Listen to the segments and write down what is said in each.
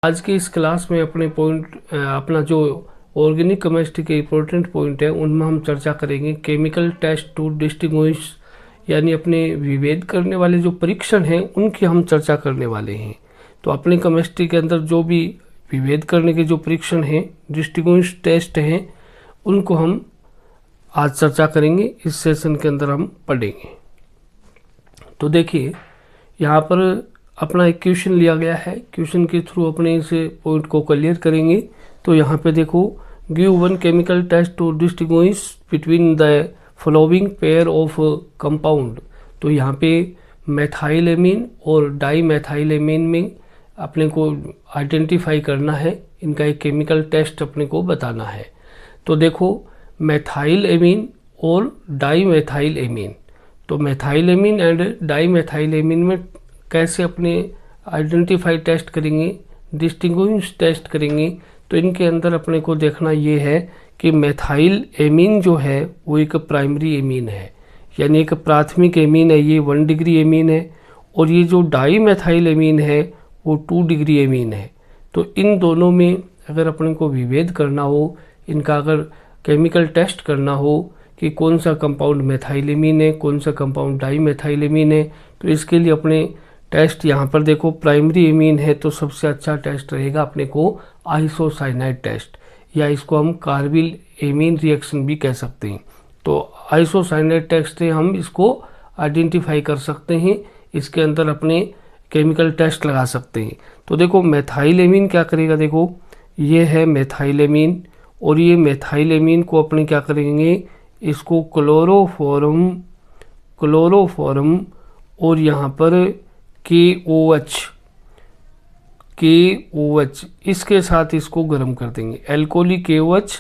आज की इस क्लास में अपना जो ऑर्गेनिक केमिस्ट्री के इम्पोर्टेंट पॉइंट है उनमें हम चर्चा करेंगे केमिकल टेस्ट टू डिस्टिंग्विश, यानी अपने विभेद करने वाले जो परीक्षण हैं उनकी हम चर्चा करने वाले हैं। तो अपनी केमिस्ट्री के अंदर जो भी विभेद करने के जो परीक्षण हैं, डिस्टिंग्विश टेस्ट हैं, उनको हम आज चर्चा करेंगे। इस सेशन के अंदर हम पढ़ेंगे। तो देखिए यहाँ पर अपना एक क्वेश्चन लिया गया है, क्वेश्चन के थ्रू अपने इस पॉइंट को क्लियर करेंगे। तो यहाँ पे देखो, give one chemical test to distinguish between the following pair of compound. तो यहाँ पे मेथाइलेमीन और डाईमेथाइलेमीन में अपने को आइडेंटिफाई करना है, इनका एक केमिकल टेस्ट अपने को बताना है। तो देखो मेथाइलेमीन और डाईमेथाइलेमीन, तो मेथाइलेमीन एंड डाईमेथाइलेमीन में कैसे अपने आइडेंटिफाई टेस्ट करेंगे, डिस्टिंग्विश टेस्ट करेंगे। तो इनके अंदर अपने को देखना ये है कि मेथाइल एमीन जो है वो एक प्राइमरी एमीन है, यानी एक प्राथमिक एमीन है, ये 1 डिग्री एमीन है। और ये जो डाई मेथाइल एमीन है वो 2 डिग्री एमीन है। तो इन दोनों में अगर अपने को विभेद करना हो, इनका अगर केमिकल टेस्ट करना हो कि कौन सा कंपाउंड मेथाइलेमीन है, कौन सा कंपाउंड डाई मेथाइलेमीन है, तो इसके लिए अपने टेस्ट यहाँ पर देखो, प्राइमरी एमीन है तो सबसे अच्छा टेस्ट रहेगा अपने को आइसोसाइनाइड टेस्ट, या इसको हम कार्बिल एमीन रिएक्शन भी कह सकते हैं। तो आइसोसाइनाइड टेस्ट से हम इसको आइडेंटिफाई कर सकते हैं, इसके अंदर अपने केमिकल टेस्ट लगा सकते हैं। तो देखो मेथाइलेमीन क्या करेगा, देखो ये है मेथाइलेमीन, और ये मेथाइलेमीन को अपने क्या करेंगे, इसको क्लोरोफॉर्म और यहाँ पर KOH इसके साथ इसको गर्म कर देंगे, एल्कोहली KOH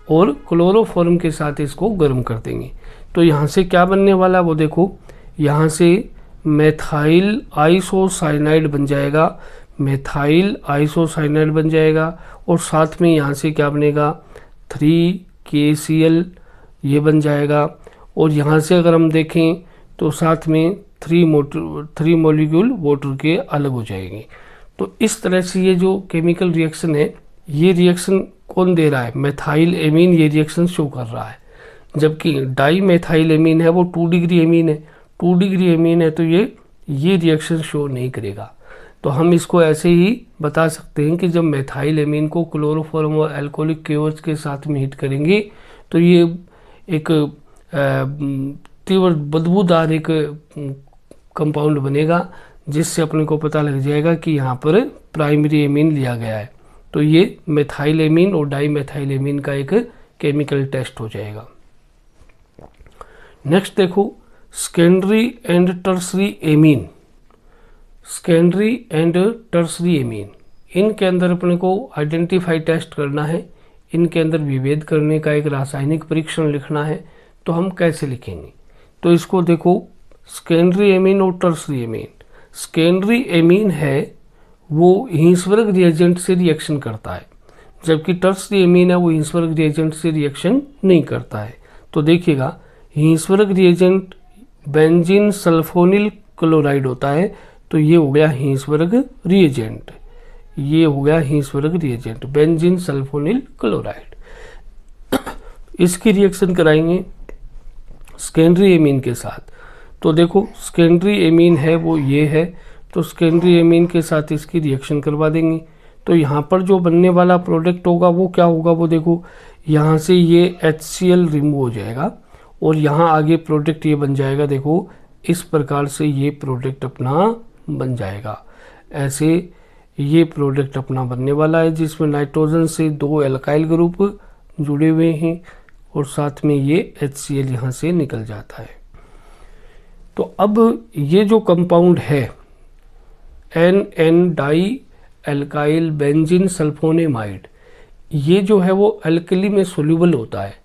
और क्लोरोफॉर्म के साथ इसको गर्म कर देंगे। तो यहाँ से क्या बनने वाला वो देखो, यहाँ से मेथाइल आइसोसाइनाइड बन जाएगा, मेथाइल आइसोसाइनाइड बन जाएगा। और साथ में यहाँ से क्या बनेगा, 3KCl ये बन जाएगा। और यहाँ से अगर हम देखें तो साथ में 3 मॉलिक्यूल वाटर के अलग हो जाएंगे। तो इस तरह से ये जो केमिकल रिएक्शन है, ये रिएक्शन कौन दे रहा है, मेथाइल एमीन ये रिएक्शन शो कर रहा है। जबकि डाई मेथाइल एमीन है वो 2 डिग्री एमीन है, 2 डिग्री एमीन है तो ये रिएक्शन शो नहीं करेगा। तो हम इसको ऐसे ही बता सकते हैं कि जब मेथाइल एमीन को क्लोरोफॉर्म और अल्कोहलिक KOH के साथ में हीट करेंगे तो ये एक तीव्र बदबूदार एक कंपाउंड बनेगा, जिससे अपने को पता लग जाएगा कि यहाँ पर प्राइमरी एमीन लिया गया है। तो ये मेथाइल एमीन और डाई मेथाइल एमीन का एक केमिकल टेस्ट हो जाएगा। नेक्स्ट देखो, secondary and tertiary amine, secondary and tertiary amine, इनके अंदर अपने को आइडेंटिफाई टेस्ट करना है, इनके अंदर विभेद करने का एक रासायनिक परीक्षण लिखना है। तो हम कैसे लिखेंगे, तो इसको देखो, सेकेंडरी एमीन और टर्सरी एमीन। सेकेंडरी एमीन है वो हिंसबर्ग रिएजेंट से रिएक्शन करता है, जबकि टर्सरी एमीन है वो हिंसबर्ग रिएजेंट से रिएक्शन नहीं करता है। तो देखिएगा, Hinsberg reagent benzene sulphonyl chloride होता है, तो ये हो गया हिंसबर्ग रिएजेंट, ये हो गया Hinsberg reagent benzene sulphonyl chloride. इसकी रिएक्शन कराएंगे सेकेंडरी एमीन के साथ। तो देखो सेकेंडरी एमीन है वो ये है, तो सेकेंडरी एमीन के साथ इसकी रिएक्शन करवा देंगे। तो यहाँ पर जो बनने वाला प्रोडक्ट होगा वो क्या होगा, वो देखो यहाँ से ये HCl रिमूव हो जाएगा और यहाँ आगे प्रोडक्ट ये बन जाएगा। देखो इस प्रकार से ये प्रोडक्ट अपना बन जाएगा, ऐसे ये प्रोडक्ट अपना बनने वाला है, जिसमें नाइट्रोजन से 2 एल्काइल ग्रुप जुड़े हुए हैं और साथ में ये HCl यहाँ से निकल जाता है। तो अब ये जो कंपाउंड है NN di alkyl benzene sulphonamide, ये जो है वो एल्कली में सोल्यूबल होता है,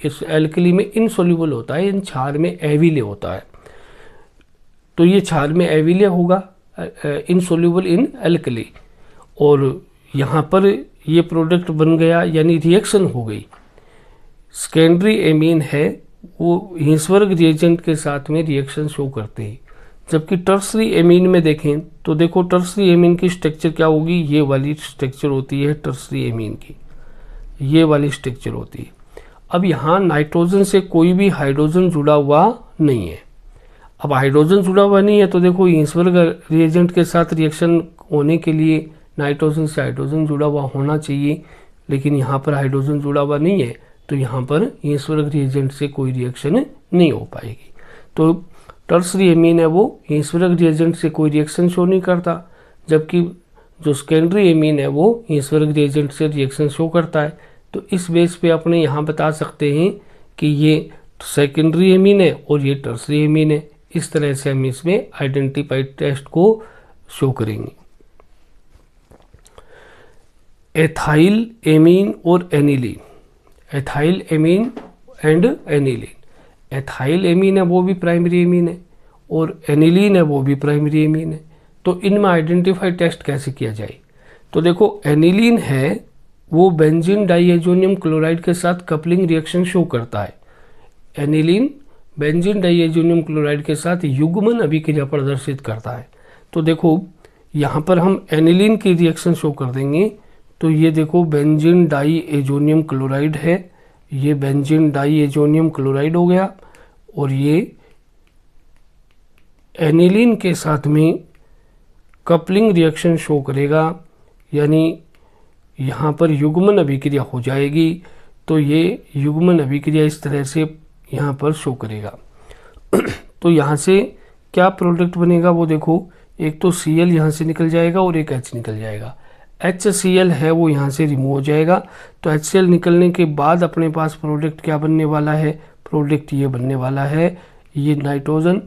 इस एल्कली में इनसोल्यूबल होता है, इन क्षार में एविले होता है। तो ये क्षार में एविले होगा, इनसोल्यूबल इन एल्कली, और यहाँ पर ये प्रोडक्ट बन गया, यानी रिएक्शन हो गई। सेकेंडरी एमीन है वो हिंसबर्ग रिएजेंट के साथ में रिएक्शन शो करते हैं, जबकि टर्सरी एमीन में देखें तो देखो टर्सरी एमीन की स्ट्रक्चर क्या होगी, ये वाली स्ट्रक्चर होती है टर्सरी एमीन की, ये वाली स्ट्रक्चर होती है। अब यहाँ नाइट्रोजन से कोई भी हाइड्रोजन जुड़ा हुआ नहीं है। अब हाइड्रोजन जुड़ा हुआ नहीं है तो देखो हिल्सबर्ग रिएजेंट के साथ रिएक्शन होने के लिए नाइट्रोजन से हाइड्रोजन जुड़ा हुआ होना चाहिए, लेकिन यहाँ पर हाइड्रोजन जुड़ा हुआ नहीं है तो यहाँ पर हिल्सबर्ग रिएजेंट से कोई रिएक्शन नहीं हो पाएगी। तो टर्सरी एमीन है वो हिल्सबर्ग रिएजेंट से कोई रिएक्शन शो नहीं करता, जबकि जो सेकेंडरी एमीन है वो हिल्सबर्ग रिएजेंट से रिएक्शन शो करता है। तो इस बेस पे अपने यहाँ बता सकते हैं कि ये सेकेंडरी एमीन है और ये टर्सरी एमीन है। इस तरह से हम इसमें आइडेंटिफाइड टेस्ट को शो करेंगे। एथाइल एमीन और aniline, ethyl amine and aniline. Ethyl amine है वो भी प्राइमरी एमीन है और एनिलीन है वो भी प्राइमरी एमीन है। तो इनमें आइडेंटिफाई टेस्ट कैसे किया जाए, तो देखो एनिलीन है वो बेंजीन डाइएजोनियम क्लोराइड के साथ कपलिंग रिएक्शन शो करता है। एनिलीन बेंजीन डाइएजोनियम क्लोराइड के साथ युग्मन अभिक्रिया प्रदर्शित करता है। तो देखो यहाँ पर हम एनिलीन की रिएक्शन शो कर देंगे। तो ये देखो बेंजीन डाइएजोनियम क्लोराइड है, ये बेंजीन डाइएजोनियम क्लोराइड हो गया और ये एनिलीन के साथ में कपलिंग रिएक्शन शो करेगा, यानी यहाँ पर युग्मन अभिक्रिया हो जाएगी। तो ये युग्मन अभिक्रिया इस तरह से यहाँ पर शो करेगा। तो यहाँ से क्या प्रोडक्ट बनेगा वो देखो, एक तो Cl यहाँ से निकल जाएगा और एक H निकल जाएगा। HCl है वो यहाँ से रिमूव हो जाएगा। तो HCl निकलने के बाद अपने पास प्रोडक्ट क्या बनने वाला है, प्रोडक्ट ये बनने वाला है, ये नाइट्रोजन,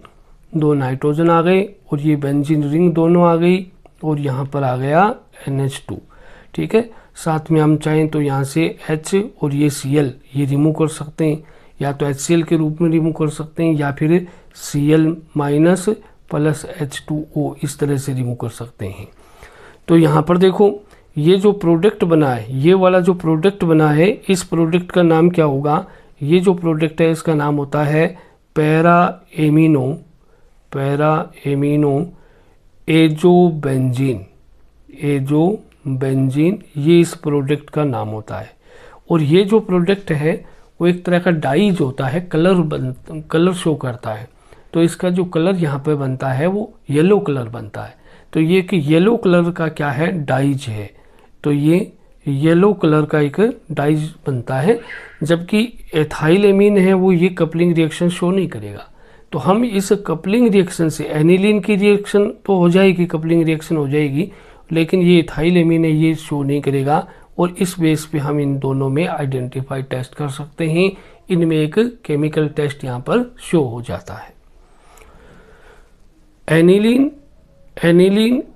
दो नाइट्रोजन आ गए और ये बेंजीन रिंग दोनों आ गई और यहाँ पर आ गया NH2। ठीक है, साथ में हम चाहें तो यहाँ से H और ये Cl ये रिमूव कर सकते हैं, या तो HCl के रूप में रिमूव कर सकते हैं या फिर Cl माइनस प्लस H2O इस तरह से रिमूव कर सकते हैं। तो यहाँ पर देखो ये जो प्रोडक्ट बना है, ये वाला जो प्रोडक्ट बना है, इस प्रोडक्ट का नाम क्या होगा, ये जो प्रोडक्ट है इसका नाम होता है पैरा एमिनो एजोबेंजीन। एजोबेंजीन ये इस प्रोडक्ट का नाम होता है। और ये जो प्रोडक्ट है वो एक तरह का डाइज होता है, कलर शो करता है। तो इसका जो कलर यहाँ पे बनता है वो येलो कलर बनता है। तो ये कि येलो कलर का क्या है, डाइज है। तो ये येलो कलर का एक डाइज बनता है, जबकि एथाइल एमीन है वो ये कपलिंग रिएक्शन शो नहीं करेगा। तो हम इस कपलिंग रिएक्शन से एनिलीन की रिएक्शन तो हो जाएगी, कपलिंग रिएक्शन हो जाएगी, लेकिन ये एथाइल एमीन है ये शो नहीं करेगा। और इस बेस पे हम इन दोनों में आइडेंटिफाई टेस्ट कर सकते हैं। इनमें एक केमिकल टेस्ट यहाँ पर शो हो जाता है। Aniline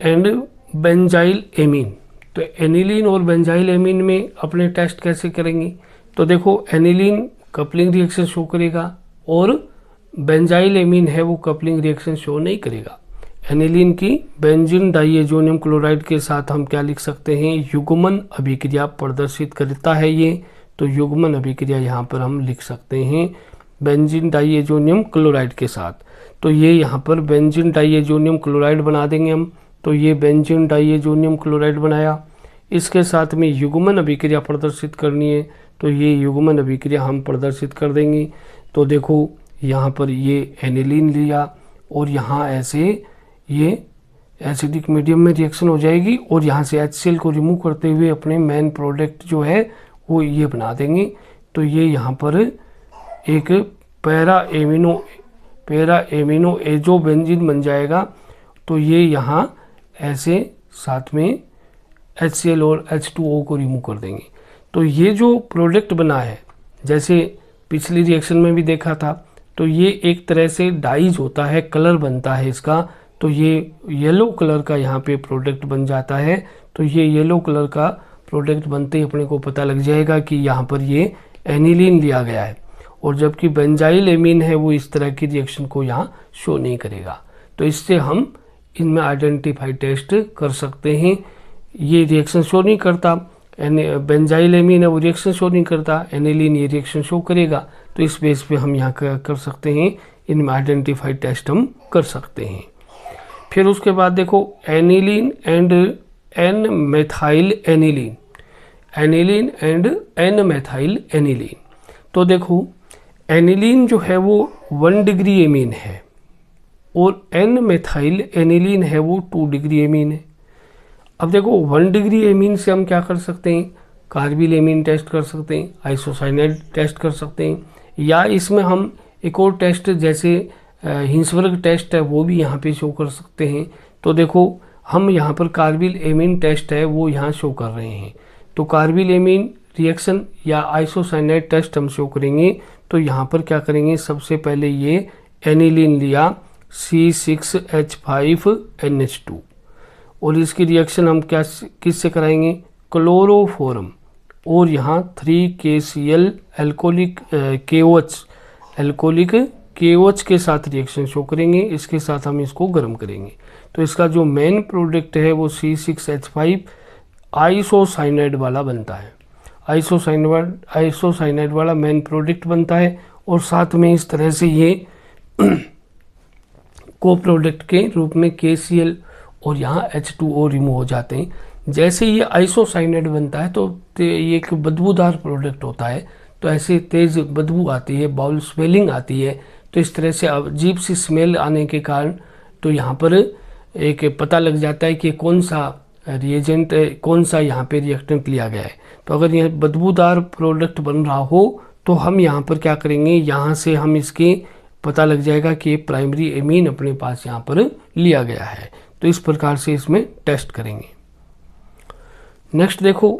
and benzyl amine. तो एनिलीन और बेंजाइल एमीन में अपने टेस्ट कैसे करेंगे, तो देखो एनिलीन कपलिंग रिएक्शन शो करेगा और बेंजाइल एमीन है वो कपलिंग रिएक्शन शो नहीं करेगा। एनिलीन की बेंजीन डाइएजोनियम क्लोराइड के साथ हम क्या लिख सकते हैं, युग्मन अभिक्रिया प्रदर्शित करता है ये। तो युग्मन अभिक्रिया यहाँ पर हम लिख सकते हैं बेंजीन डाइएजोनियम क्लोराइड के साथ। तो ये यहाँ पर बेंजीन डाइएजोनियम क्लोराइड बना देंगे हम। तो ये बेंजीन डाइएजोनियम क्लोराइड बनाया, इसके साथ में युग्मन अभिक्रिया प्रदर्शित करनी है। तो ये युग्मन अभिक्रिया हम प्रदर्शित कर देंगे। तो देखो यहाँ पर ये एनिलीन लिया और यहाँ ऐसे ये एसिडिक मीडियम में रिएक्शन हो जाएगी और यहाँ से HCl को रिमूव करते हुए अपने मेन प्रोडक्ट जो है वो ये बना देंगे। तो ये यहाँ पर एक पैरा एमिनो एजोबेंजीन बन जाएगा। तो ये यहाँ ऐसे साथ में HCl और H2O को रिमूव कर देंगे। तो ये जो प्रोडक्ट बना है, जैसे पिछली रिएक्शन में भी देखा था, तो ये एक तरह से डाइज होता है, कलर बनता है इसका। तो ये येलो कलर का यहाँ पे प्रोडक्ट बन जाता है। तो ये येलो कलर का प्रोडक्ट बनते ही अपने को पता लग जाएगा कि यहाँ पर ये एनिलीन लिया गया है, और जबकि बेंजाइल एमीन है वो इस तरह की रिएक्शन को यहाँ शो नहीं करेगा। तो इससे हम इनमें आइडेंटिफाई टेस्ट कर सकते हैं। ये रिएक्शन शो नहीं करता, बेंजाइल एमीन है वो रिएक्शन शो नहीं करता, एनिलीन ये रिएक्शन शो करेगा। तो इस बेस पे हम यहाँ कर सकते हैं, इनमें आइडेंटिफाई टेस्ट हम कर सकते हैं। फिर उसके बाद देखो aniline and N methyl aniline, aniline and N methyl aniline. तो देखो एनिलीन जो है वो 1 डिग्री एमीन है और एन मेथाइल एनिलीन है वो 2 डिग्री एमीन है। अब देखो 1 डिग्री एमीन से हम क्या कर सकते हैं, कार्बिल एमीन टेस्ट कर सकते हैं, आइसोसाइनाइड टेस्ट कर सकते हैं, या इसमें हम एक और टेस्ट जैसे हिंसबर्ग टेस्ट है वो भी यहाँ पे शो कर सकते हैं। तो देखो हम यहाँ पर कार्बिल एमीन टेस्ट है वो यहाँ शो कर रहे हैं, तो कार्बिल एमीन रिएक्शन या आइसोसाइनाइड टेस्ट हम शो करेंगे। तो यहाँ पर क्या करेंगे, सबसे पहले ये एनिलीन लिया C6H5NH2 और इसकी रिएक्शन हम क्या किससे कराएंगे, क्लोरोफॉर्म और यहाँ 3KCl alcoholic KOH, alcoholic KOH के साथ रिएक्शन शो करेंगे। इसके साथ हम इसको गर्म करेंगे। तो इसका जो मेन प्रोडक्ट है वो C6H5 आइसोसाइनाइड वाला बनता है, आइसोसाइनाइड वाला मेन प्रोडक्ट बनता है। और साथ में इस तरह से ये को प्रोडक्ट के रूप में KCl और यहाँ H2O रिमूव हो जाते हैं। जैसे ये आइसोसाइनाइड बनता है तो ये एक बदबूदार प्रोडक्ट होता है, तो ऐसे तेज़ बदबू आती है, बाउल स्मेलिंग आती है। तो इस तरह से अजीब सी स्मेल आने के कारण तो यहाँ पर एक पता लग जाता है कि कौन सा रिएजेंट, कौन सा यहाँ पे रिएक्टेंट लिया गया है। तो अगर यह बदबूदार प्रोडक्ट बन रहा हो तो हम यहाँ पर क्या करेंगे, यहाँ से हम इसके पता लग जाएगा कि प्राइमरी एमीन अपने पास यहाँ पर लिया गया है। तो इस प्रकार से इसमें टेस्ट करेंगे। नेक्स्ट देखो,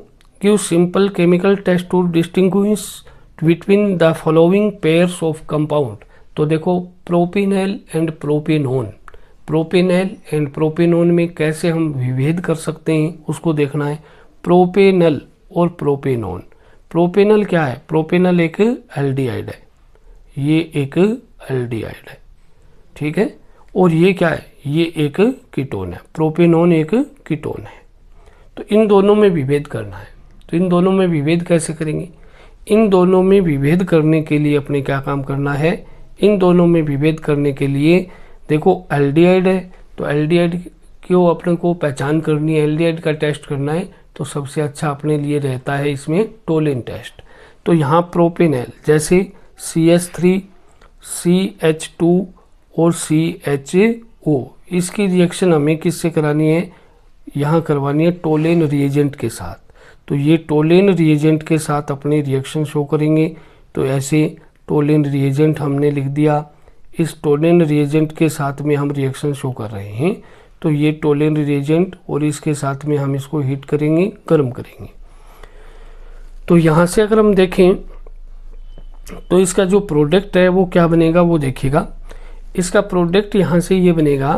give simple chemical test to distinguish between the following pairs of compound. तो देखो propanal and propanone, propanal and propanone में कैसे हम विभेद कर सकते हैं उसको देखना है। प्रोपेनल और प्रोपेनोन, प्रोपेनल क्या है, प्रोपेनल एक एल्डिहाइड है, ये एक एल्डिहाइड है, ठीक है। और ये क्या है, ये एक कीटोन है, प्रोपेनोन एक कीटोन है। तो इन दोनों में विभेद करना है। तो इन दोनों में विभेद कैसे करेंगे, इन दोनों में विभेद करने के लिए अपने क्या काम करना है, इन दोनों में विभेद करने के लिए देखो एल्डिहाइड है, तो एल्डिहाइड क्यों अपने को पहचान करनी है, एल्डिहाइड का टेस्ट करना है, तो सबसे अच्छा अपने लिए रहता है इसमें टोलेन टेस्ट। तो यहाँ प्रोपेनल जैसे CH3 CH2 और CHO, इसकी रिएक्शन हमें किससे करानी है, यहाँ करवानी है टोलेन रिएजेंट के साथ। तो ये टोलेन रिएजेंट के साथ अपने रिएक्शन शो करेंगे। तो ऐसे टोलेन रिएजेंट हमने लिख दिया, इस टोलेन रिएजेंट के साथ में हम रिएक्शन शो कर रहे हैं। तो ये टोलेन रिएजेंट और इसके साथ में हम इसको हीट करेंगे, गर्म करेंगे। तो यहाँ से अगर हम देखें तो इसका जो प्रोडक्ट है वो क्या बनेगा, वो देखिएगा। इसका प्रोडक्ट यहाँ से ये बनेगा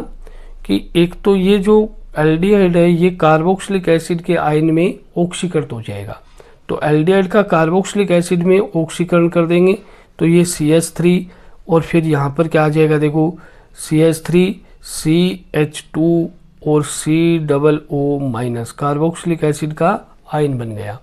कि एक तो ये जो एल्डिहाइड है ये कार्बोक्सिलिक एसिड के आयन में ऑक्सीकृत हो जाएगा। तो एल्डिहाइड का कार्बोक्सिलिक एसिड में ऑक्सीकरण कर देंगे, तो ये CH3 और फिर यहाँ पर क्या आ जाएगा, देखो CH3 CH2 और COO- कार्बोक्सिलिक एसिड का आयन बन गया।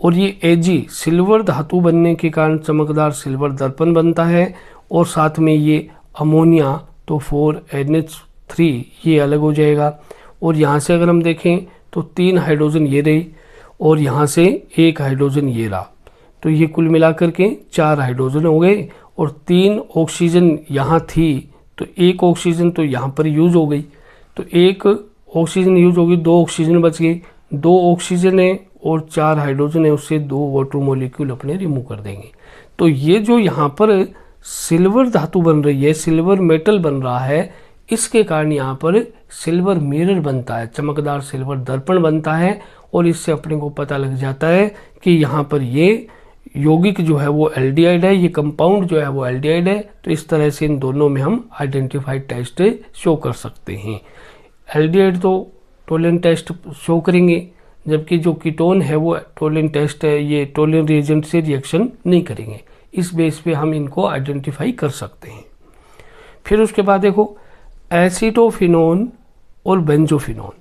और ये Ag सिल्वर धातु बनने के कारण चमकदार सिल्वर दर्पण बनता है। और साथ में ये अमोनिया तो 4NH3 ये अलग हो जाएगा। और यहाँ से अगर हम देखें तो 3 हाइड्रोजन ये रही और यहाँ से 1 हाइड्रोजन ये रहा, तो ये कुल मिलाकर के 4 हाइड्रोजन हो गए। और 3 ऑक्सीजन यहाँ थी तो 1 ऑक्सीजन तो यहाँ पर यूज हो गई, तो 1 ऑक्सीजन यूज होगी, 2 ऑक्सीजन बच गई। 2 ऑक्सीजन है और 4 हाइड्रोजन है, उससे 2 वाटर मॉलिक्यूल अपने रिमूव कर देंगे। तो ये जो यहाँ पर सिल्वर धातु बन रही है, सिल्वर मेटल बन रहा है, इसके कारण यहाँ पर सिल्वर मिरर बनता है, चमकदार सिल्वर दर्पण बनता है। और इससे अपने को पता लग जाता है कि यहाँ पर ये यौगिक जो है वो एल्डिहाइड है, ये कंपाउंड जो है वो एल्डिहाइड है। तो इस तरह से इन दोनों में हम आइडेंटिफाइड टेस्ट शो कर सकते हैं। एल्डिहाइड तो टोलेन टेस्ट शो करेंगे, जबकि जो कीटोन है वो टोलेन टेस्ट है, ये टोलेन रिएजेंट से रिएक्शन नहीं करेंगे। इस बेस पे हम इनको आइडेंटिफाई कर सकते हैं। फिर उसके बाद देखो एसीटोफिनोन और बेंजोफिनोन।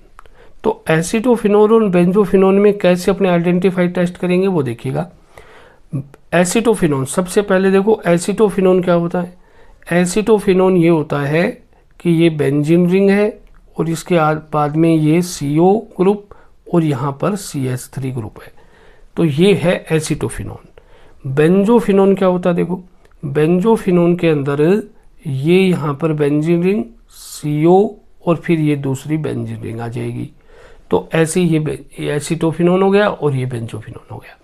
तो एसीटोफिनोन और बेंजोफिनोन में कैसे अपने आइडेंटिफाई टेस्ट करेंगे वो देखिएगा। एसीटोफिनोन, सबसे पहले देखो एसीटोफिनोन क्या होता है। एसीटोफिनोन ये होता है कि ये बेंजीन रिंग है और इसके बाद में ये CO ग्रुप और यहाँ पर CH3 ग्रुप है। तो ये है एसिटोफिनोन। बेंजोफिनोन क्या होता है, देखो बेंजोफिनोन के अंदर ये यहाँ पर बेंजीन रिंग CO और फिर ये दूसरी बेंजीन रिंग आ जाएगी। तो ऐसे ये एसिटोफिनोन हो गया और ये बेंजोफिनोन हो गया।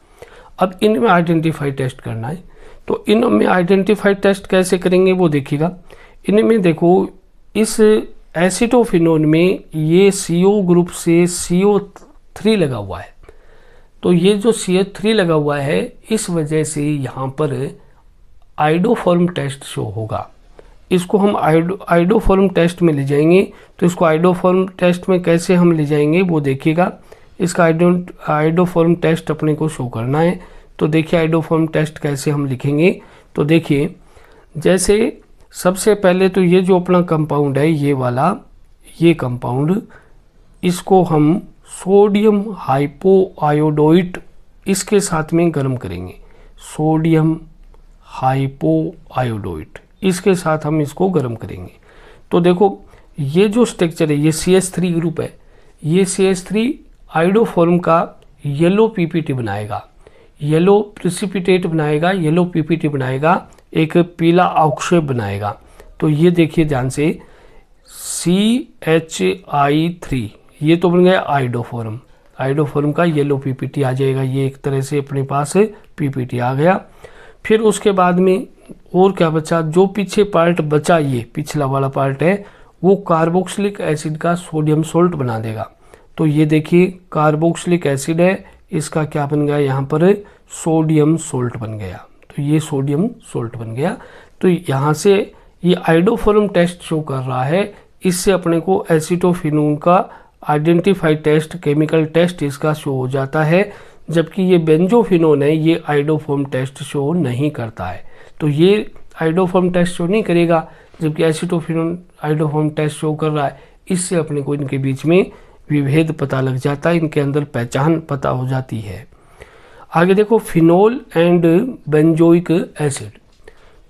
अब इनमें आइडेंटिफाई टेस्ट करना है। तो इनमें आइडेंटिफाई टेस्ट कैसे करेंगे वो देखिएगा। इनमें देखो इस एसिटोफिनोन में ये CO ग्रुप से CO3 लगा हुआ है। तो ये जो CH3 लगा हुआ है इस वजह से यहाँ पर आइडोफॉर्म टेस्ट शो होगा। इसको हम आइडोफॉर्म टेस्ट में ले जाएंगे। तो इसको आइडोफॉर्म टेस्ट में कैसे हम ले जाएंगे वो देखिएगा। इसका आइडोफॉर्म टेस्ट अपने को शो करना है। तो देखिए आइडोफॉर्म टेस्ट कैसे हम लिखेंगे। तो देखिए जैसे सबसे पहले तो ये जो अपना कंपाउंड है ये वाला, ये कंपाउंड, इसको हम सोडियम हाइपोआयोडोइट इसके साथ में गर्म करेंगे। सोडियम हाइपोआयोडोइट इसके साथ हम इसको गर्म करेंगे। तो देखो ये जो स्ट्रक्चर है ये CH3 ग्रुप है। ये CH3 आइडोफॉर्म का येलो PPT बनाएगा, येलो प्रेसिपिटेट बनाएगा, येलो PPT बनाएगा, एक पीला अवक्षेप बनाएगा। तो ये देखिए ध्यान से CHI3 ये तो बन गया आइडोफॉर्म। आइडोफॉर्म का येलो PPT आ जाएगा। ये एक तरह से अपने पास PPT आ गया। फिर उसके बाद में और क्या बचा, जो पीछे पार्ट बचा ये पिछला वाला पार्ट है वो कार्बोक्सिलिक एसिड का सोडियम सोल्ट बना देगा। तो ये देखिए कार्बोक्सिलिक एसिड है, इसका क्या बन गया यहाँ पर सोडियम सोल्ट बन गया। तो ये सोडियम सोल्ट बन गया। तो यहाँ से ये आइडोफॉर्म टेस्ट शो कर रहा है। इससे अपने को एसिटोफिनोन का आइडेंटिफाई टेस्ट, केमिकल टेस्ट इसका शो हो जाता है। जबकि ये बेंजोफिनोन है ये आइडोफॉर्म टेस्ट शो नहीं करता है। तो ये आइडोफॉर्म टेस्ट शो नहीं करेगा, जबकि एसिटोफिनोन आइडोफॉर्म टेस्ट शो कर रहा है। इससे अपने को इनके बीच में विभेद पता लग जाता है, इनके अंदर पहचान पता हो जाती है। आगे देखो phenol and benzoic acid.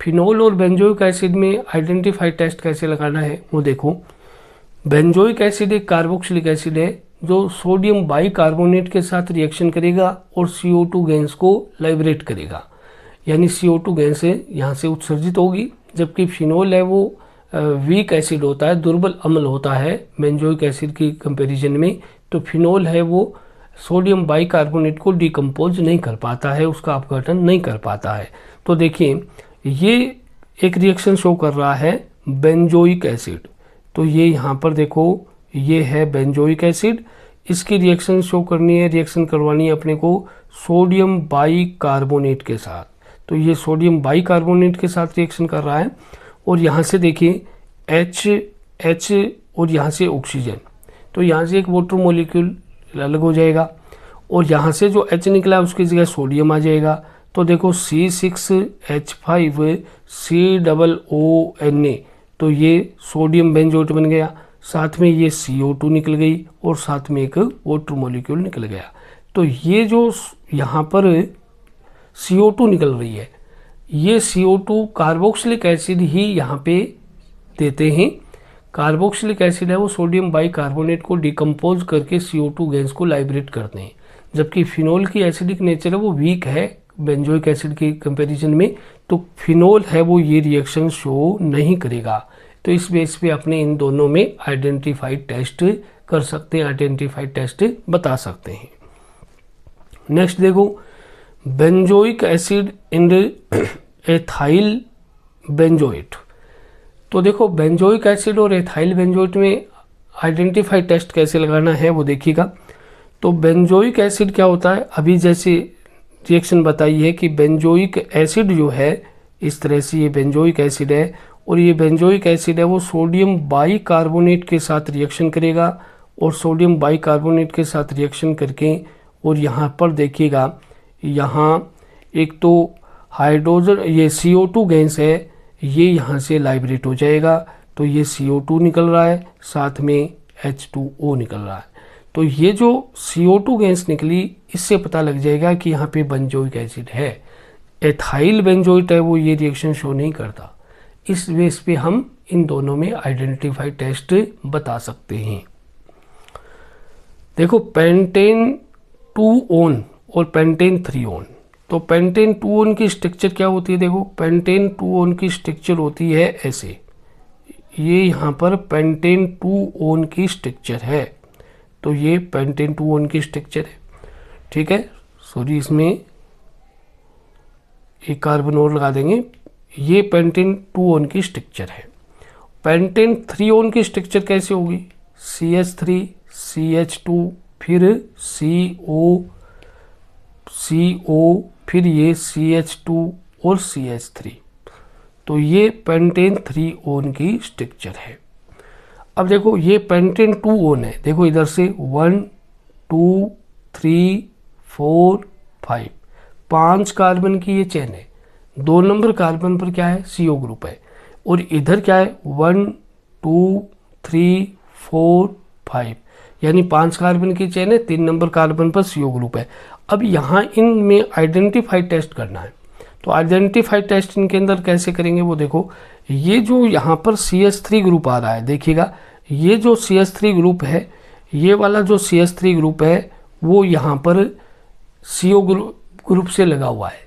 Phenol और बेंजोइक एसिड में आइडेंटिफाई टेस्ट कैसे लगाना है वो देखो। बेंजोइक एसिड एक कार्बोक्सिलिक एसिड है जो सोडियम बाइकार्बोनेट के साथ रिएक्शन करेगा और CO2 गैस को लाइब्रेट करेगा, यानी CO2 गैस यहाँ से उत्सर्जित होगी। जबकि फिनोल है वो वीक एसिड होता है, दुर्बल अम्ल होता है बेंजोइक एसिड की कंपैरिजन में। तो फिनोल है वो सोडियम बाइकार्बोनेट को डिकम्पोज नहीं कर पाता है, उसका अपघटन नहीं कर पाता है। तो देखिए ये एक रिएक्शन शो कर रहा है बेंजोइक एसिड। तो ये यहाँ पर देखो ये है बेंजोइक एसिड, इसकी रिएक्शन शो करनी है, रिएक्शन करवानी है अपने को सोडियम बाइकार्बोनेट के साथ। तो ये सोडियम बाइकार्बोनेट के साथ रिएक्शन कर रहा है और यहाँ से देखिए H और यहाँ से ऑक्सीजन। तो यहाँ से एक वाटर मॉलिक्यूल अलग हो जाएगा और यहाँ से जो H निकला है उसकी जगह सोडियम आ जाएगा। तो देखो C6H5COONA, तो ये सोडियम बेंजोइट बन गया। साथ में ये CO2 निकल गई और साथ में एक वाटर मॉलिक्यूल निकल गया। तो ये जो यहाँ पर CO2 निकल रही है ये CO2 कार्बोक्सिलिक एसिड ही यहाँ पे देते हैं। कार्बोक्सिलिक एसिड है वो सोडियम बाइकार्बोनेट को डिकम्पोज करके CO2 गैस को लाइब्रेट करते हैं। जबकि फिनोल की एसिडिक नेचर है वो वीक है बेंजोइक एसिड के कंपैरिजन में। तो फिनोल है वो ये रिएक्शन शो नहीं करेगा। तो इस बेस पे अपने इन दोनों में आइडेंटिफाई टेस्ट कर सकते हैं, आइडेंटिफाई टेस्ट बता सकते हैं। नेक्स्ट देखो benzoic acid in ethyl benzoate. तो देखो बेंजोइक एसिड और एथाइल बेंजोइट में आइडेंटिफाई टेस्ट कैसे लगाना है वो देखिएगा। तो बेंजोइक एसिड क्या होता है, अभी जैसे रिएक्शन बताई है कि बेंजोइक एसिड जो है इस तरह से ये बेंजोइक एसिड है और ये बेंजोइक एसिड है वो सोडियम बाइकार्बोनेट के साथ रिएक्शन करेगा और सोडियम बाइकार्बोनेट के साथ रिएक्शन करके और यहाँ पर देखिएगा यहाँ एक तो हाइड्रोजन ये CO2 गैस है ये यहाँ से लाइब्रेट हो जाएगा। तो ये CO2 निकल रहा है, साथ में H2O निकल रहा है। तो ये जो CO2 गैस निकली इससे पता लग जाएगा कि यहाँ पे बेंजोइक एसिड है। एथाइल बेंजोइट है वो ये रिएक्शन शो नहीं करता। इस बेस पे हम इन दोनों में आइडेंटिफाई टेस्ट बता सकते हैं। देखो पेंटेन 2 ओन और पेंटेन 3 ओन। तो पेंटेन 2 ओन की स्ट्रक्चर क्या होती है, देखो पेंटेन 2 ओन की स्ट्रक्चर होती है ऐसे, ये यहाँ पर पेंटेन 2 ओन की स्ट्रक्चर है। तो ये पेंटेन 2 ओन की स्ट्रक्चर है, ठीक है। सॉरी, इसमें एक कार्बन और लगा देंगे। ये पेंटेन 2 ओन की स्ट्रक्चर है। पेंटेन 3 ओन की स्ट्रक्चर कैसे होगी, CH3 CH2 फिर CO फिर ये CH2 और CH3। तो ये पेंटेन 3 ओन की स्ट्रक्चर है। अब देखो ये पेंटेन 2 ओन है, देखो इधर से 1 2 3 4 5 5 कार्बन की ये चेन है। 2 नंबर कार्बन पर क्या है, CO ग्रुप है, और इधर क्या है 1 2 3 4 5, यानी 5 कार्बन की चेन है, 3 नंबर कार्बन पर CO ग्रुप है। अब यहाँ इनमें आइडेंटिफाई टेस्ट करना है। तो आइडेंटिफाई टेस्ट इनके अंदर कैसे करेंगे, वो देखो ये जो यहाँ पर CH3 ग्रुप आ रहा है, देखिएगा ये जो CH3 ग्रुप है, ये वाला जो CH3 ग्रुप है वो यहाँ पर CO ग्रुप से लगा हुआ है।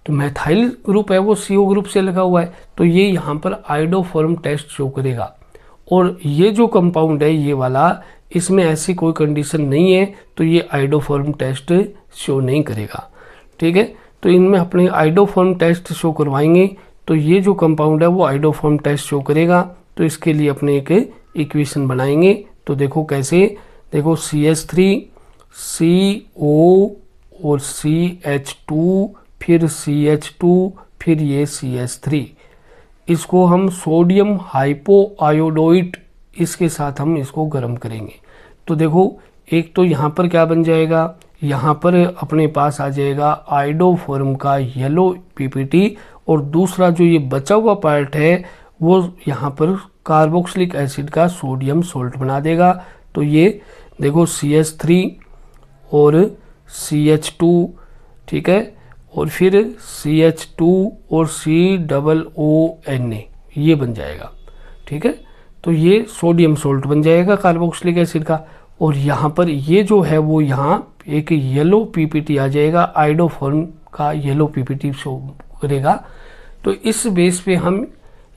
तो मैथाइल ग्रुप है वो CO ग्रुप से लगा हुआ है, तो ये यहाँ पर आइडोफॉर्म टेस्ट शो करेगा। और ये जो कंपाउंड है ये वाला, इसमें ऐसी कोई कंडीशन नहीं है, तो ये आइडोफॉर्म टेस्ट शो नहीं करेगा, ठीक है। तो इनमें अपने आइडोफॉर्म टेस्ट शो करवाएंगे, तो ये जो कंपाउंड है वो आइडोफॉर्म टेस्ट शो करेगा। तो इसके लिए अपने एक इक्वेशन बनाएंगे। तो देखो कैसे, देखो CH3 CO और CH2 फिर CH2 फिर ये CH3, इसको हम सोडियम हाइपोआयोडोइड, इसके साथ हम इसको गर्म करेंगे। तो देखो एक तो यहाँ पर क्या बन जाएगा, यहाँ पर अपने पास आ जाएगा आइडोफॉर्म का येलो PPT, और दूसरा जो ये बचा हुआ पार्ट है वो यहाँ पर कार्बोक्सिलिक एसिड का सोडियम सोल्ट बना देगा। तो ये देखो CH3 और CH2, ठीक है, और फिर CH2 और COONA, ये बन जाएगा, ठीक है। तो ये सोडियम सोल्ट बन जाएगा कार्बोक्सिलिक एसिड का, और यहाँ पर ये जो है वो यहाँ एक येलो PPT आ जाएगा, आइडोफॉर्म का येलो PPT शो करेगा। तो इस बेस पे हम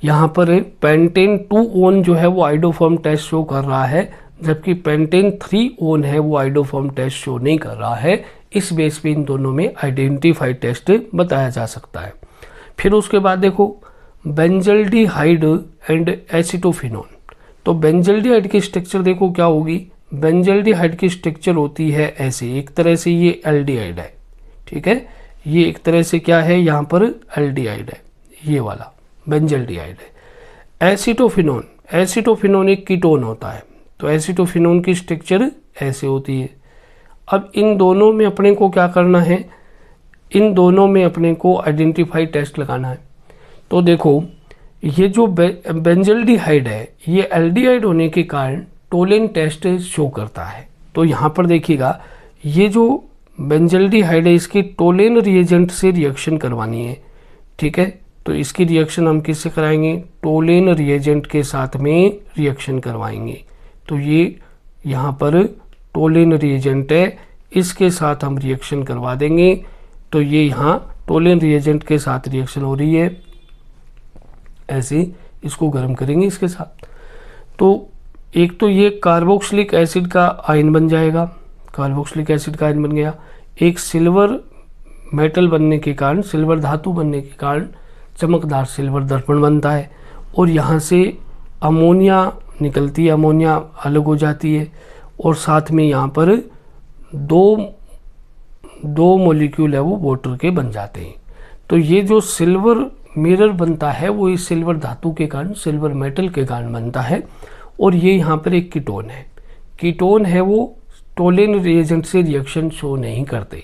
यहाँ पर पेंटेन 2 ओन जो है वो आइडोफॉर्म टेस्ट शो कर रहा है, जबकि पेंटेन 3 ओन है वो आइडोफॉर्म टेस्ट शो नहीं कर रहा है। इस बेस पे इन दोनों में आइडेंटिफाई टेस्ट बताया जा सकता है। फिर उसके बाद देखो बेंजल्डिहाइड एंड एसिटोफिनोन। तो बेंजल्डिहाइड की स्ट्रक्चर देखो क्या होगी, बेंजल्डिहाइड की स्ट्रक्चर होती है ऐसे, एक तरह से ये एल्डिहाइड है, ठीक है, ये एक तरह से क्या है यहाँ पर एल्डिहाइड है, ये वाला बेंजल्डिहाइड है। एसिटोफिनोन, एसिटोफिनोन एक कीटोन होता है, तो एसिटोफिनोन की स्ट्रक्चर ऐसे होती है। अब इन दोनों में अपने को क्या करना है, इन दोनों में अपने को आइडेंटिफाई टेस्ट लगाना है। तो देखो ये जो बेंजल्डिहाइड है ये एल्डिहाइड होने के कारण टोलेन टेस्ट शो करता है। तो यहाँ पर देखिएगा ये जो बेंजल्डिहाइड है इसकी टोलेन रिएजेंट से रिएक्शन करवानी है, ठीक है। तो इसकी रिएक्शन हम किससे कराएंगे, टोलेन रिएजेंट के साथ में रिएक्शन करवाएंगे। तो ये यहाँ पर टोलेन रिएजेंट है, इसके साथ हम रिएक्शन करवा देंगे। तो ये यहाँ टोलेन रिएजेंट के साथ रिएक्शन हो रही है, ऐसे इसको गर्म करेंगे इसके साथ। तो एक तो ये कार्बोक्सिलिक एसिड का आयन बन जाएगा, कार्बोक्सिलिक एसिड का आयन बन गया। एक सिल्वर मेटल बनने के कारण, सिल्वर धातु बनने के कारण चमकदार सिल्वर दर्पण बनता है, और यहाँ से अमोनिया निकलती है, अमोनिया अलग हो जाती है, और साथ में यहाँ पर दो मॉलिक्यूल है वो वाटर के बन जाते हैं। तो ये जो सिल्वर मिरर बनता है वो इस सिल्वर धातु के कारण, सिल्वर मेटल के कारण बनता है। और ये यहाँ पर एक कीटोन है, कीटोन है वो टोलेन रिएजेंट से रिएक्शन शो नहीं करते,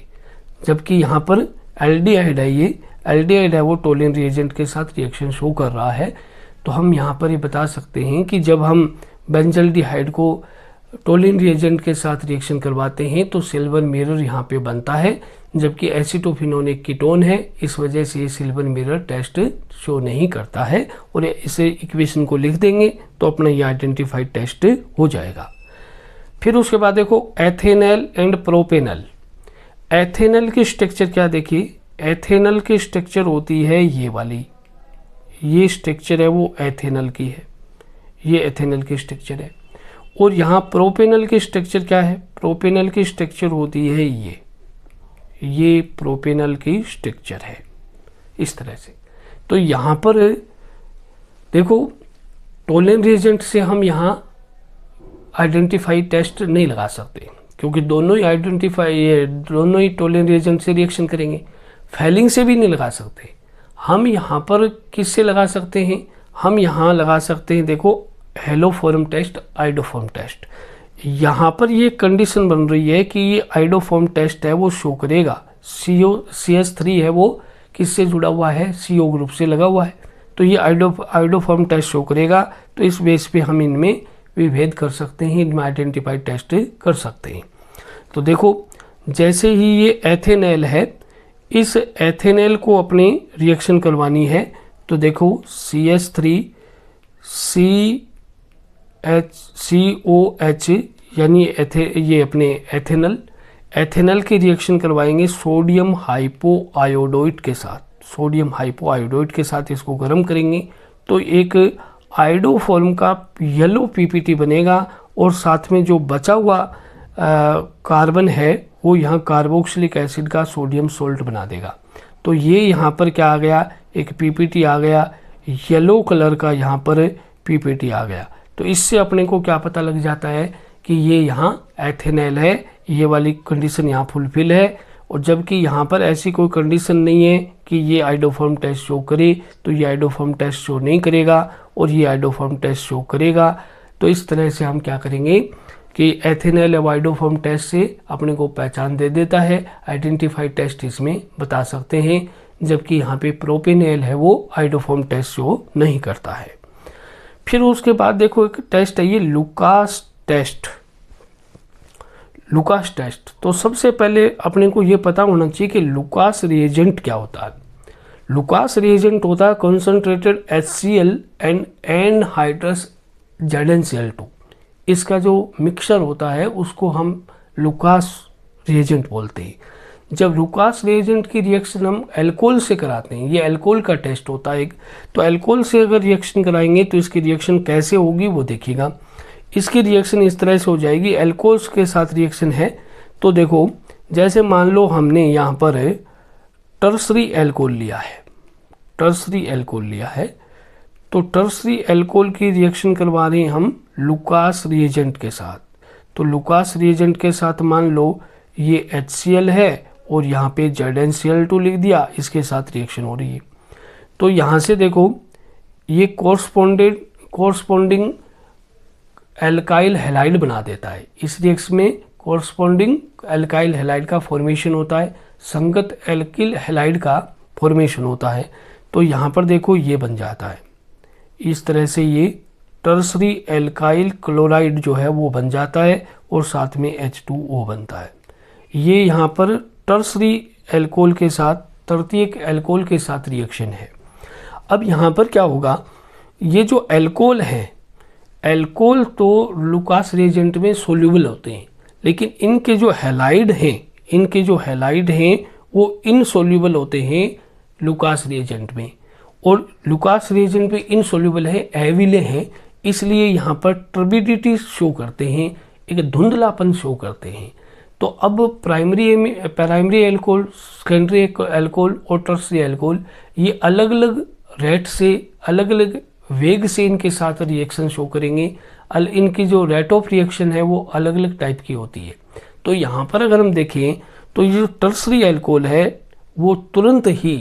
जबकि यहाँ पर एल्डिहाइड है, ये एल्डिहाइड है वो टोलेन रिएजेंट के साथ रिएक्शन शो कर रहा है। तो हम यहाँ पर ये बता सकते हैं कि जब हम बेंजल्डिहाइड को टोलिन रिएजेंट के साथ रिएक्शन करवाते हैं तो सिल्वर मिरर यहाँ पे बनता है, जबकि एसीटोफिनोन एक कीटोन है, इस वजह से ये सिल्वर मिरर टेस्ट शो नहीं करता है। और इसे इक्वेशन को लिख देंगे तो अपना ये आइडेंटिफाइड टेस्ट हो जाएगा। फिर उसके बाद देखो एथेनल एंड प्रोपेनल। एथेनल की स्ट्रक्चर क्या, देखिए एथेनल की स्ट्रक्चर होती है ये वाली, ये स्ट्रक्चर है वो एथेनल की है, ये एथेनल की स्ट्रक्चर है। और यहाँ प्रोपेनल की स्ट्रक्चर क्या है, प्रोपेनल की स्ट्रक्चर होती है ये प्रोपेनल की स्ट्रक्चर है इस तरह से। तो यहाँ पर देखो टोलिन रिएजेंट से हम यहाँ आइडेंटिफाई टेस्ट नहीं लगा सकते, क्योंकि दोनों ही टोलिन रिएजेंट से रिएक्शन करेंगे। फैलिंग से भी नहीं लगा सकते। हम यहाँ पर किससे लगा सकते हैं, हम यहाँ लगा सकते हैं देखो हेलोफॉर्म टेस्ट, आइडोफॉर्म टेस्ट। यहाँ पर ये कंडीशन बन रही है कि ये आइडोफॉर्म टेस्ट है वो शो करेगा, CH3 है वो किससे जुड़ा हुआ है, CO ग्रुप से लगा हुआ है, तो ये आइडोफॉर्म टेस्ट शो करेगा। तो इस बेस पे हम इनमें विभेद कर सकते हैं, इनमें आइडेंटिफाइड टेस्ट कर सकते हैं। तो देखो जैसे ही ये एथेनल है, इस एथेनल को अपनी रिएक्शन करवानी है तो देखो CH3 COH यानी ये अपने एथेनल की रिएक्शन करवाएंगे सोडियम हाइपोआयोडोइड के साथ। सोडियम हाइपोआयोडोइड के साथ इसको गर्म करेंगे तो एक आयोडोफॉर्म का येलो PPT बनेगा, और साथ में जो बचा हुआ कार्बन है वो यहाँ कार्बोक्सिलिक एसिड का सोडियम सोल्ट बना देगा। तो ये यहाँ पर क्या आ गया, एक PPT आ गया, येलो कलर का यहाँ पर PPT आ गया। तो इससे अपने को क्या पता लग जाता है कि ये यहाँ एथेनल है, ये वाली कंडीशन यहाँ फुलफिल है। और जबकि यहाँ पर ऐसी कोई कंडीशन नहीं है कि ये आइडोफॉर्म टेस्ट शो करे, तो ये आइडोफॉर्म टेस्ट शो नहीं करेगा और ये आइडोफॉर्म टेस्ट शो करेगा। तो इस तरह से हम क्या करेंगे कि एथेनल आइडोफॉर्म टेस्ट से अपने को पहचान दे देता है, आइडेंटिफाइड टेस्ट इसमें बता सकते हैं। जबकि यहाँ पे प्रोपेनल है वो आइडोफॉर्म टेस्ट शो नहीं करता है। फिर उसके बाद देखो एक टेस्ट है ये लुकास टेस्ट। लुकास टेस्ट, तो सबसे पहले अपने को ये पता होना चाहिए कि लुकास रिएजेंट क्या होता है। लुकास रिएजेंट होता है concentrated HCl and anhydrous ZnCl2। इसका जो मिक्सचर होता है उसको हम लुकास रिएजेंट बोलते हैं। जब लुकास रिएजेंट की रिएक्शन हम अल्कोहल से कराते हैं, ये अल्कोहल का टेस्ट होता है एक, तो अल्कोहल से अगर रिएक्शन कराएंगे तो इसकी रिएक्शन कैसे होगी वो देखिएगा। इसकी रिएक्शन इस तरह से हो जाएगी, अल्कोहल के साथ रिएक्शन है तो देखो जैसे मान लो हमने यहाँ पर टर्सरी अल्कोहल लिया है, टर्सरी अल्कोहल लिया है, तो टर्सरी अल्कोहल की रिएक्शन करवा रहे हैं हम लुकास रिएजेंट के साथ। तो लुकास रिएजेंट के साथ मान लो ये HCl है और यहाँ पे ZnCl2 लिख दिया, इसके साथ रिएक्शन हो रही है। तो यहाँ से देखो ये कोरस्पॉन्डिंग एल्काइल हैलाइड बना देता है। इस रिएक्शन में कोरस्पॉन्डिंग एल्काइल हैलाइड का फॉर्मेशन होता है, संगत एल्किल हैलाइड का फॉर्मेशन होता है। तो यहाँ पर देखो ये बन जाता है इस तरह से, ये टर्सरी एल्काइल क्लोराइड जो है वो बन जाता है और साथ में H2O बनता है। ये यहाँ पर टर्सरी अल्कोहल के साथ, तृतीयक अल्कोहल के साथ रिएक्शन है। अब यहाँ पर क्या होगा, ये जो अल्कोहल है, अल्कोहल तो लुकास रिएजेंट में सोल्यूबल होते हैं, लेकिन इनके जो हैलाइड हैं वो इनसोल्यूबल होते हैं लुकास रिएजेंट में, और लुकास रिएजेंट में इनसोल्यूबल है, एविले हैं, इसलिए यहाँ पर टर्बिडिटी शो करते हैं, एक धुंधलापन शो करते हैं। तो अब प्राइमरी अल्कोहल, सेकेंडरी अल्कोहल और टर्सरी अल्कोहल ये अलग अलग रेट से, अलग अलग वेग से इनके साथ रिएक्शन शो करेंगे। इनकी जो रेट ऑफ रिएक्शन है वो अलग अलग टाइप की होती है। तो यहाँ पर अगर हम देखें तो ये जो टर्सरी अल्कोहल है वो तुरंत ही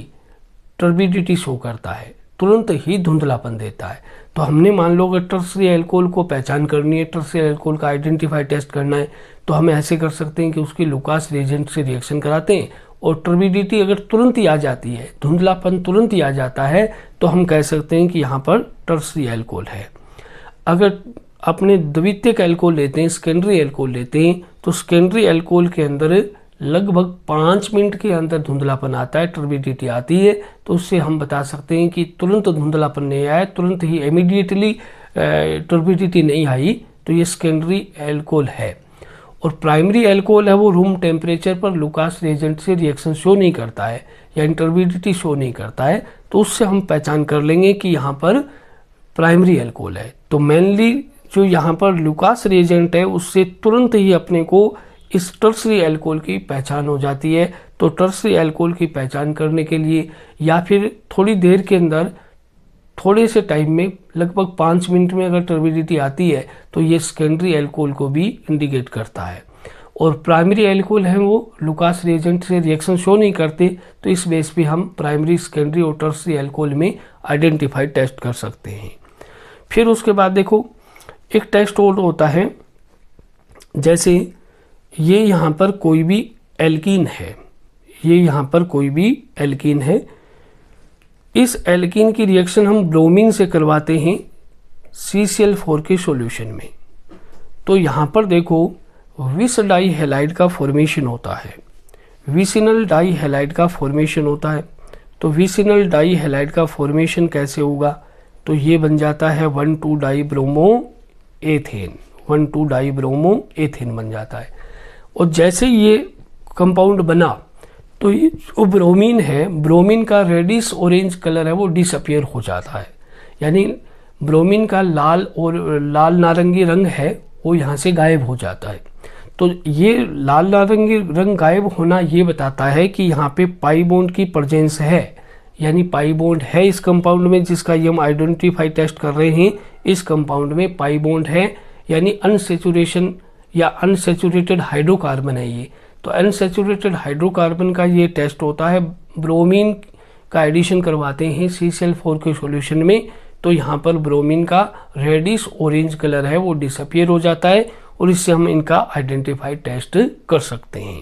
टर्बिडिटी शो करता है, तुरंत ही धुंधलापन देता है। तो हमने मान लो अगर टर्सरी अल्कोहल को पहचान करनी है, टर्सरी अल्कोहल का आइडेंटिफाई टेस्ट करना है, तो हम ऐसे कर सकते हैं कि उसकी लुकास रिएजेंट से रिएक्शन कराते हैं और टर्बिडिटी अगर तुरंत ही आ जाती है, धुंधलापन तुरंत ही आ जाता है, तो हम कह सकते हैं कि यहाँ पर टर्सरी अल्कोहल है। अगर अपने द्वितीयक अल्कोहल लेते हैं, सेकेंडरी अल्कोहल लेते हैं, तो सेकेंडरी अल्कोहल के अंदर लगभग 5 मिनट के अंदर धुंधलापन आता है, टर्बिडिटी आती है। तो उससे हम बता सकते हैं कि तुरंत धुंधलापन नहीं आया, तुरंत ही इमीडिएटली टर्बिडिटी नहीं आई, तो ये सेकेंडरी अल्कोहल है। और प्राइमरी अल्कोहल है वो रूम टेम्परेचर पर लुकास रिएजेंट से रिएक्शन शो नहीं करता है या टर्बिडिटी शो नहीं करता है, तो उससे हम पहचान कर लेंगे कि यहाँ पर प्राइमरी अल्कोहल है। तो मेनली जो यहाँ पर लुकास रिएजेंट है उससे तुरंत ही अपने को इस टर्सरी अल्कोहल की पहचान हो जाती है। तो टर्सरी अल्कोहल की पहचान करने के लिए या फिर थोड़ी देर के अंदर, थोड़े से टाइम में, लगभग 5 मिनट में अगर टर्बिडिटी आती है तो ये सेकेंडरी अल्कोहल को भी इंडिकेट करता है। और प्राइमरी अल्कोहल है वो लुकास रिएजेंट से रिएक्शन शो नहीं करते, तो इस बेस पे हम प्राइमरी, सेकेंडरी और टर्सरी अल्कोहल में आइडेंटिफाइड टेस्ट कर सकते हैं। फिर उसके बाद देखो एक टेस्ट और होता है, जैसे ये यहाँ पर कोई भी एल्कीन है, ये यहाँ पर कोई भी एल्कीन है, इस एल्कीन की रिएक्शन हम ब्रोमीन से करवाते हैं CCl4 के सॉल्यूशन में। तो यहाँ पर देखो विस डाई हैलाइड का फॉर्मेशन होता है, विसिनल डाई हैलाइड का फॉर्मेशन होता है। तो विसिनल डाई हैलाइड का फॉर्मेशन कैसे होगा, तो ये बन जाता है 1,2-डाई ब्रोमो एथेन, 1,2-डाई ब्रोमो एथेन बन जाता है। और जैसे ये कंपाउंड बना तो ये जो ब्रोमीन है, ब्रोमीन का रेडिश ऑरेंज कलर है वो डिसअपियर हो जाता है, यानी ब्रोमीन का लाल और लाल नारंगी रंग है वो यहाँ से गायब हो जाता है। तो ये लाल नारंगी रंग गायब होना ये बताता है कि यहाँ पे पाई बॉन्ड की प्रेजेंस है, यानी पाई बॉन्ड है इस कंपाउंड में जिसका ये हम आइडेंटिफाई टेस्ट कर रहे हैं। इस कंपाउंड में पाई बॉन्ड है, यानी अनसेचुरेशन या अनसेचुरेटेड हाइड्रोकार्बन है ये। तो अनसेचुरेटेड हाइड्रोकार्बन का ये टेस्ट होता है, ब्रोमीन का एडिशन करवाते हैं CCl4 के सॉल्यूशन में, तो यहाँ पर ब्रोमीन का रेडिश ऑरेंज कलर है वो डिसअपियर हो जाता है और इससे हम इनका आइडेंटिफाई टेस्ट कर सकते हैं।